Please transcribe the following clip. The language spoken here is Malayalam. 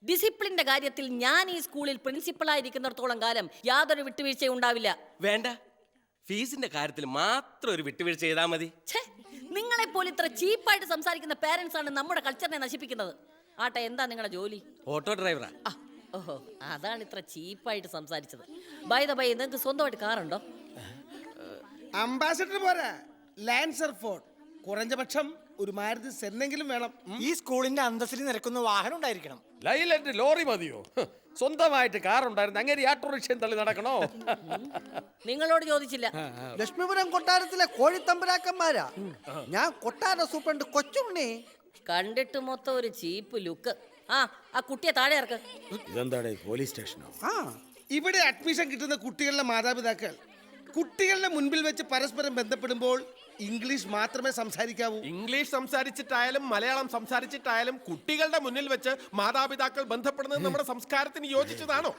ഡിസിപ്ലിന്റെ കാര്യത്തിൽ ഞാൻ ഈ സ്കൂളിൽ പ്രിൻസിപ്പളായിരിക്കുന്നിടത്തോളം കാലം യാതൊരു വിട്ടുവീഴ്ചയും ഉണ്ടാവില്ല. വേണ്ട, ഫീസിന്റെ കാര്യത്തിൽ മാത്രം ഒരു വിട്ടുവീഴ്ച ചെയ്താൽ മതി. നിങ്ങളെ പോലെ ഇത്ര ചീപ്പായിട്ട് സംസാരിക്കുന്ന പേരൻസ് ആണ് നമ്മുടെ കൾച്ചറിനെ നശിപ്പിക്കുന്നത്. ആട്ടെ, എന്താ നിങ്ങളുടെ ജോലി? ഓട്ടോ ഡ്രൈവറാ. ഓഹോ, അതാണ് ഇത്ര ചീപ്പായിട്ട് സംസാരിച്ചത്. ബൈ ദ ബൈ, നിങ്ങൾക്ക് സ്വന്തമായിട്ട് കാറുണ്ടോ? അംബാസിഡർ പോരാ, ലാൻസർ ഫോർഡ്, കുറഞ്ഞ പക്ഷം ഒരു മാരുതി സെന്നെങ്കിലും വേണം. ഈ സ്കൂളിന്റെ അന്തസ്സിന് നിരക്കുന്ന വാഹനം ഉണ്ടായിരിക്കണം. ലൈലന്റ് ലോറി മതിയോ? സ്വന്തമായിട്ട് കാർ ഉണ്ടായിരുന്നു അങ്ങനെ ഓട്ടോറിക്ഷയും തള്ളി നടക്കണോ? നിങ്ങളോട് ചോദിച്ചില്ല. ലക്ഷ്മിപുരം കൊട്ടാരത്തിലെ കോഴിത്തമ്പരാക്കന്മാരാ. ഞാൻ കൊട്ടാര സൂപ്രണ്ട് കൊച്ചുണ്ണി. കണ്ടിട്ട് മൊത്തം ഒരു ചീപ്പ് ലുക്ക്. ആ കുട്ടിയെ താഴെ ഇറക്ക്. ഇതെന്താടേ പോലീസ് സ്റ്റേഷനോ? ഇവിടെ അഡ്മിഷൻ കിട്ടുന്ന കുട്ടികളുടെ മാതാപിതാക്കൾ കുട്ടികളുടെ മുൻപിൽ വെച്ച് പരസ്പരം ബന്ധപ്പെടുമ്പോൾ ഇംഗ്ലീഷ് മാത്രമേ സംസാരിക്കാവൂ. ഇംഗ്ലീഷ് സംസാരിച്ചിട്ടായാലും മലയാളം സംസാരിച്ചിട്ടായാലും കുട്ടികളുടെ മുന്നിൽ വെച്ച് മാതാപിതാക്കൾ ബന്ധപ്പെടുന്നത് നമ്മുടെ സംസ്കാരത്തിന് യോജിച്ചതാണോ?